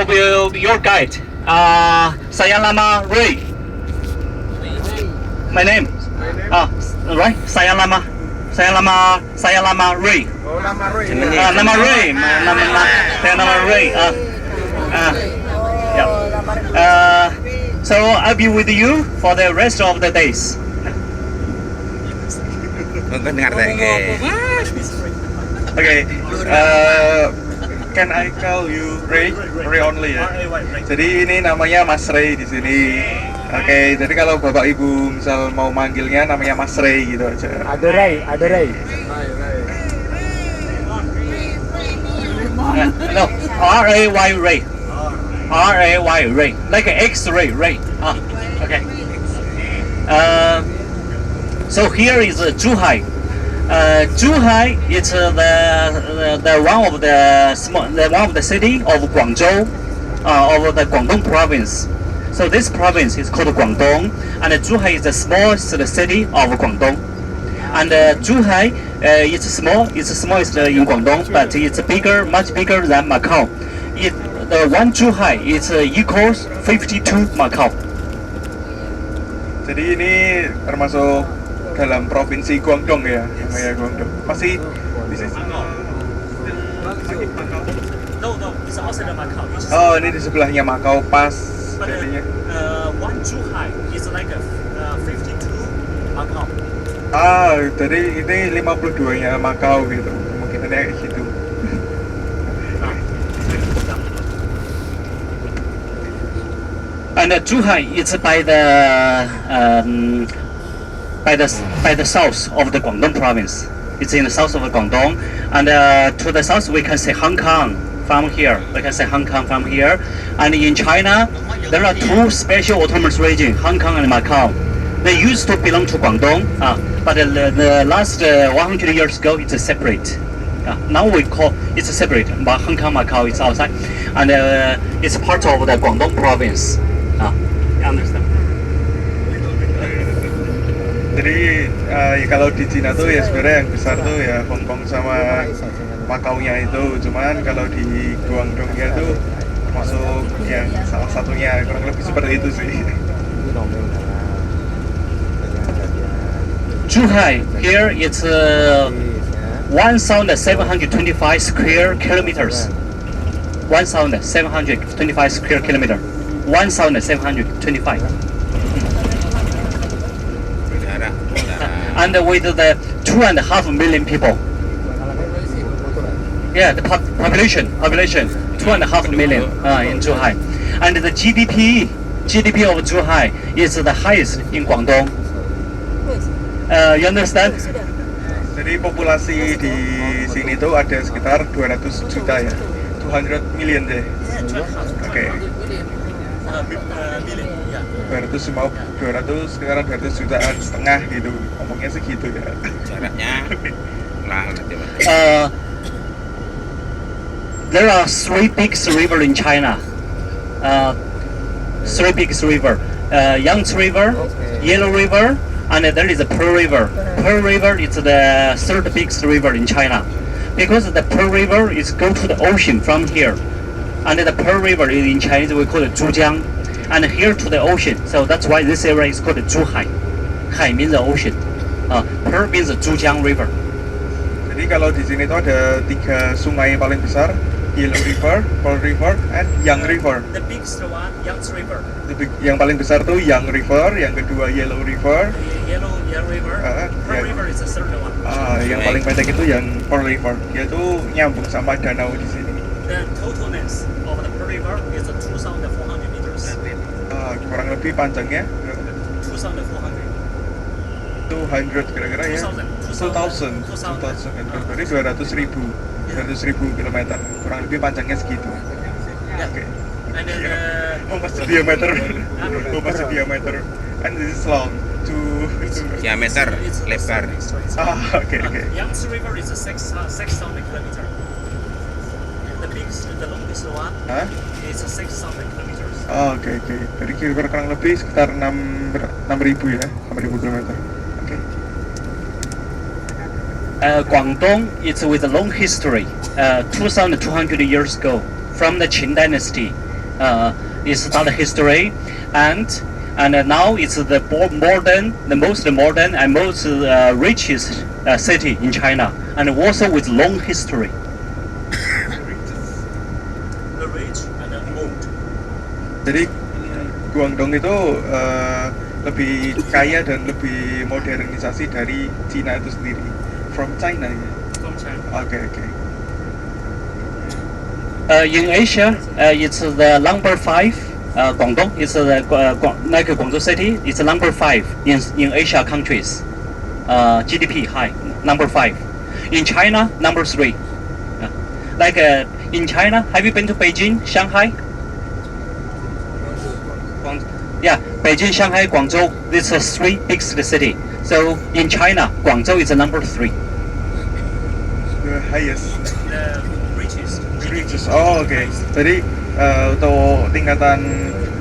your guide. Saya nama Ray. My name. Right. Saya nama Ray. Oh, nama Roy. Nama Ray. Saya nama Ray. Yeah. So I'll be with you for the rest of the days. Dengar deh. Okay. Can I call you Ray? Ray only ya. Jadi ini namanya Mas Ray di sini. Oke, jadi kalau Bapak Ibu misal mau manggilnya namanya Mas Ray gitu aja. Ada Ray. No, R-A-Y Ray. R-A-Y Ray. Like an X-ray Ray. Okay. So here is Zhuhai. Zhuhai is the one of the city of Guangzhou, of the Guangdong province. So this province is called Guangdong, and Zhuhai is the smallest city of Guangdong. And Zhuhai it's smallest in Guangdong, but it's bigger, much bigger than Macau. The one Zhuhai is equals 52 Macau. Jadi ini termasuk dalam provinsi Guangdong ya, namanya Guangdong. Masih di sini. No, it's outside Macau. Oh, ini di sebelahnya Macau pas. But one Zhuhai is like 52 Macau. Jadi ini 52-nya Macau gitu. Kemungkinannya kayak gitu. And Zhuhai is by the south of the Guangdong province. It's in the south of Guangdong, and to the south we can say Hong Kong from here. And in China, there are two special autonomous regions, Hong Kong and Macau. They used to belong to Guangdong, but the last 100 years ago it's separate. Now we call it's separate, but Hong Kong, Macau is outside, and it's part of the Guangdong province. You understand? Jadi ya kalau di Cina tuh ya sebenarnya yang besar tuh ya Hong Kong sama Macau-nya itu, cuman kalau di Guangdongnya tuh termasuk yang salah satunya, kurang lebih seperti itu sih. Zhuhai here it's 1,725 square kilometers. 1,725 square kilometer. 1,725. And with the 2.5 million people. Yeah, the population 2.5 million in Zhuhai. And the GDP of Zhuhai is the highest in Guangdong. You understand? Jadi populasi di sini tuh ada sekitar 200 juta ya. 200 million deh. Oke. 200 sekarang 200 jutaan setengah gitu, ngomongnya segitu ya. Jaraknya there are three big rivers in China. Three big rivers: Yangtze River, Yellow River, and there is a Pearl River. Pearl River is the third biggest river in China, because the Pearl River is go to the ocean from here, and the Pearl River in Chinese we call it Zhujiang. And here to the ocean, so that's why this area is called Zhuhai. Hai means the ocean. Pearl means the Zhujiang River. Jadi kalau di sini tuh ada 3 sungai paling besar, Yellow River, Pearl River, and Yang River. The biggest one, Yangtze River. Yang paling besar tuh Yang River, yang kedua Yellow River. Yellow River. Pearl River is the third one. Yang paling pendek itu yang Pearl River. Dia tuh nyambung sama danau di sini. The total length of the Pearl River is 2,400 meters. Kurang lebih panjangnya 2,400. 200 kira-kira ya. 2,000 berarti 200.000 kilometer. Kurang lebih panjangnya segitu. Oke. Masih diameter. Diameter. And this is long. diameter lebar. Okay. Yangtze River is 6,000 kilometers. The longest one is 6,000 kilometers. Oke. Jadi kira-kira kurang lebih sekitar 6.000 ya, 6.000 kilometer. Oke. Guangdong is with a long history. 2,200 years ago, from the Qin Dynasty, It's not history, and now it's the most modern and most richest city in China, and also with long history. The rich and the old. Jadi Guangdong itu lebih kaya dan lebih modernisasi dari Cina itu sendiri. From China ya. From China. Oke. In Asia, it's the number 5. Guangdong is like Guangzhou city. It's number 5 in Asia countries. GDP high, number 5. In China, number 3. In China, have you been to Beijing, Shanghai? Yeah, Beijing, Shanghai, Guangzhou. These are 3 biggest city. So in China, Guangzhou is the number 3. The highest. The richest. Oh, oke. Jadi untuk tingkatan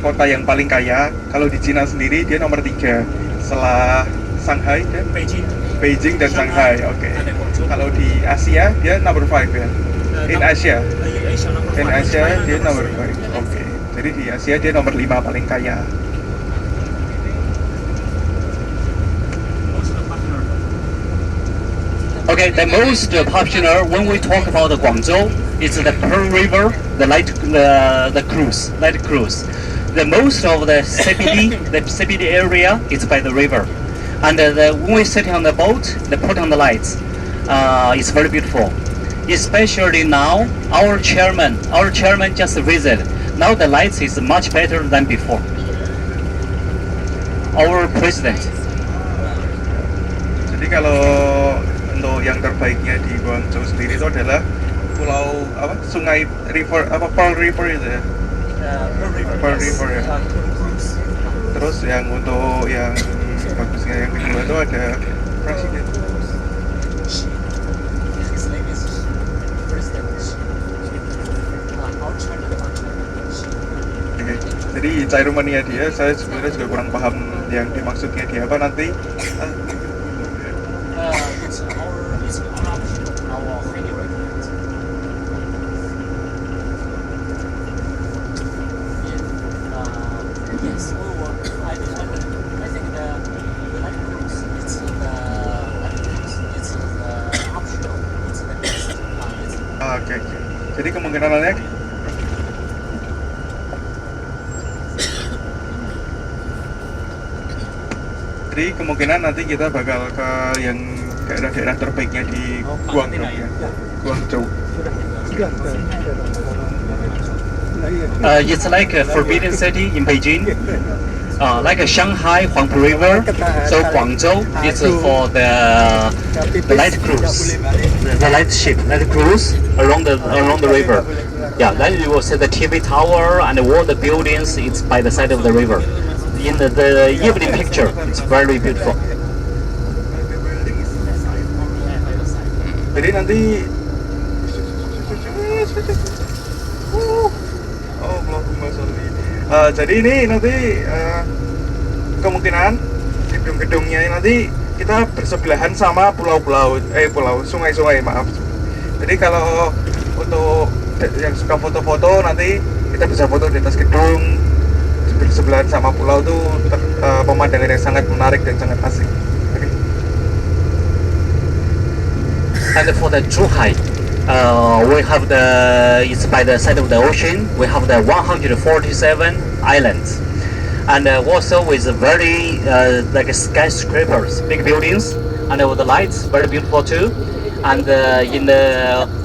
kota yang paling kaya, kalau di Cina sendiri dia nomor 3 setelah Shanghai dan Beijing dan Shanghai. Oke. Kalau di Asia dia number 5 ya. In Asia dia nomor 5. Oke. Jadi di Asia dia nomor 5 paling kaya. Okay, the most popular when we talk about Guangzhou is the Pearl River, the light cruise. The most of the CBD area is by the river, and when we sit on the boat, they put on the lights. It's very beautiful. Especially now, our chairman just visited. Now the lights is much better than before. Our president. Jadi kalau untuk yang terbaiknya di Guangzhou sendiri itu adalah pulau sungai river Pearl River itu ya. Pearl River ya. Terus yang untuk yang bagusnya yang kedua itu ada presiden. Jadi ceremony-nya dia, saya sebenarnya juga kurang paham yang dimaksudnya dia apa nanti. Oke. Jadi kemungkinannya nanti kita bakal ke yang daerah-daerah terbaiknya di Guangdong ya. Guangzhou. It's like a forbidden city in Beijing, like a Shanghai, Huangpu River. So Guangzhou is for the light cruise, the light ship, light cruise along the river. Yeah, then you will see the TV tower and all the buildings. It's by the side of the river. In the evening picture, it's very beautiful. Jadi nanti jadi ini nanti kemungkinan gedung-gedungnya nanti kita bersebelahan sama sungai-sungai, maaf. Jadi kalau untuk yang suka foto-foto nanti kita bisa foto di atas gedung bersebelahan sama pulau tuh pemandangan yang sangat menarik dan sangat asik. Okay. And for the Zhuhai, we have it's by the side of the ocean. We have the 147 islands, and also with very like skyscrapers, big buildings, and with the lights, very beautiful too. And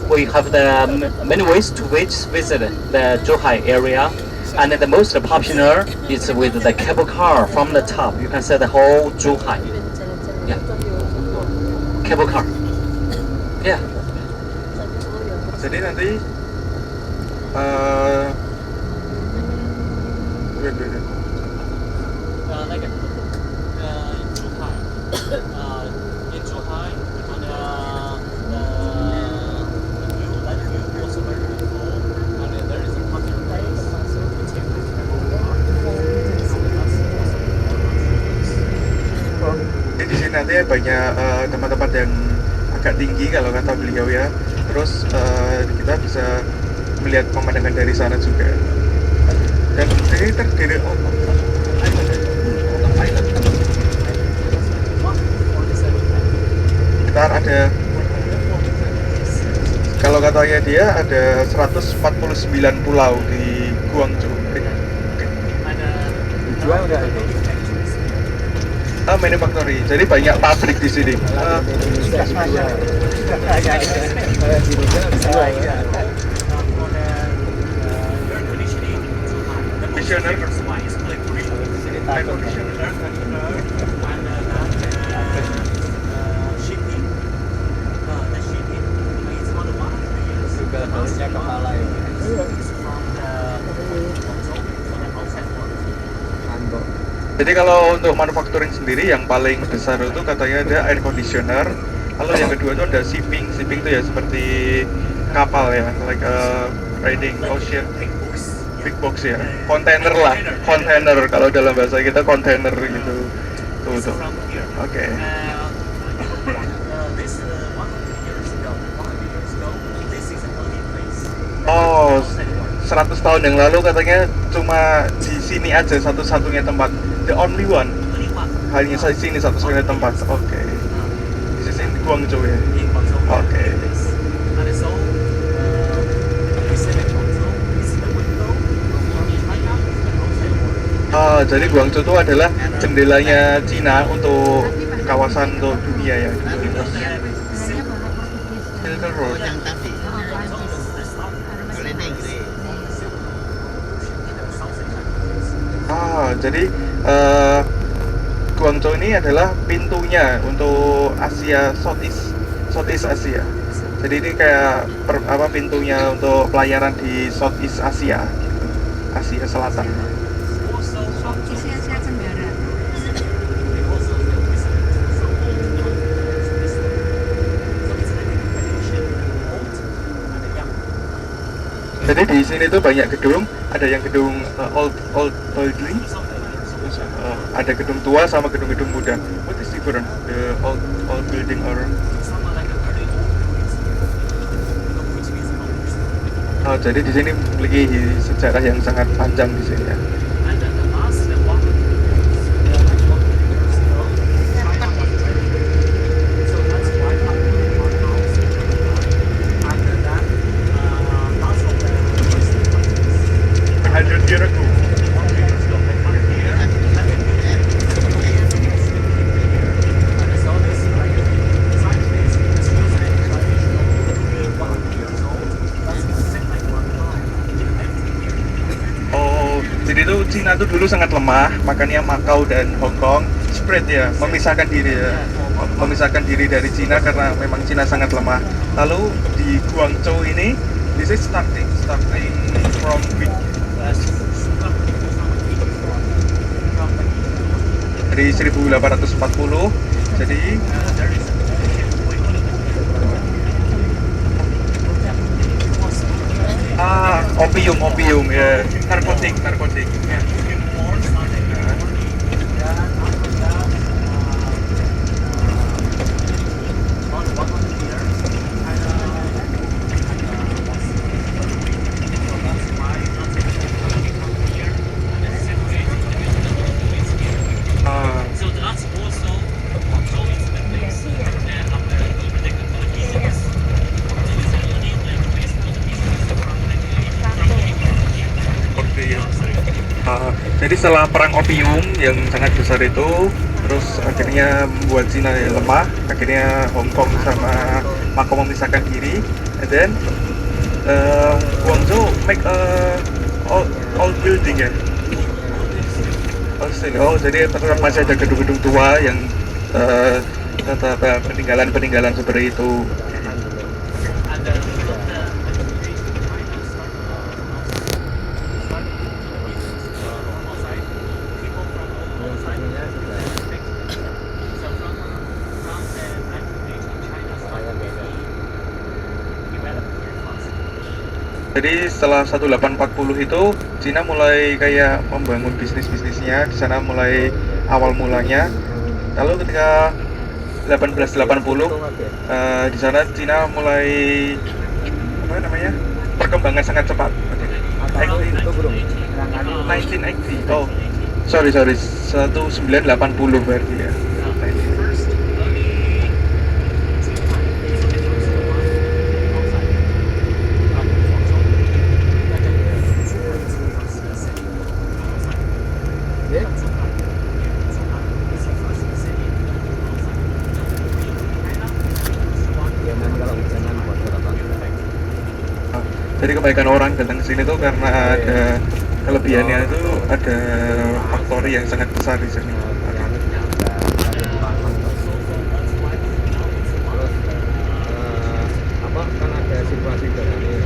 we have the many ways to visit the Zhuhai area. And the most popular is with the cable car from the top. You can see the whole Zhuhai. Yeah. Cable car. Yeah. Jadi nanti like in Zhuhai, and the view also very beautiful, and there is a popular place. Di sini nanti banyak tempat-tempat yang agak tinggi kalau kata beliau ya. Terus kita bisa melihat pemandangan dari sana juga. dia ada 149 pulau di Guangzhou. Dijual nggak itu? Manufactory, jadi banyak pabrik di sini. Indonesia dijual. Kalau di Indonesia dijual ya. Visioner. Juga harusnya kepala ya. Mantap. Jadi kalau untuk manufacturing sendiri yang paling besar itu katanya ada air conditioner. Lalu yang kedua itu ada shipping. Shipping itu ya seperti kapal ya, like riding ocean. Big box ya, kontainer lah, kontainer kalau dalam bahasa kita kontainer gitu. Tuh. Oke. Oh, 100 tahun yang lalu katanya cuma di sini aja satu-satunya tempat, the only one. Hanya di sini satu-satunya tempat. Oke. Di sini Guangzhou ya. Oke. Jadi Guangzhou itu adalah jendelanya Cina untuk kawasan untuk dunia ya. Silk Road. Jadi Guangzhou ini adalah pintunya untuk Asia, Southeast Asia. Jadi ini kayak pintunya untuk pelayaran di Southeast Asia, gitu. Asia Selatan. Asia Tenggara. Jadi di sini tuh banyak gedung, ada yang gedung old building, terus, ada gedung tua sama gedung-gedung muda. What is different? The old building or? Jadi di sini memiliki sejarah yang sangat panjang di sini ya. Jadi itu Cina tuh dulu sangat lemah, makanya Macau dan Hong Kong spread ya, memisahkan diri dari Cina karena memang Cina sangat lemah. Lalu di Guangzhou ini, this is starting from dari 1840. Jadi opium ya, narkotik. Jadi setelah perang opium yang sangat besar itu, terus akhirnya membuat Cina lemah, akhirnya Hong Kong sama Macau memisahkan diri, and then Guangzhou make old building ya. Jadi tetap masih ada gedung-gedung tua yang tetap peninggalan seperti itu. Jadi setelah 1840 itu Cina mulai kayak membangun bisnisnya di sana, mulai awal mulanya. Lalu ketika 1880 di sana Cina mulai perkembangan sangat cepat. 1980. Oh, sorry 1980 berarti ya. Jadi kebaikan orang datang ke sini tuh karena ada kelebihannya itu ada faktor yang sangat besar di sini. Terus apa kan ada situasi dengan ini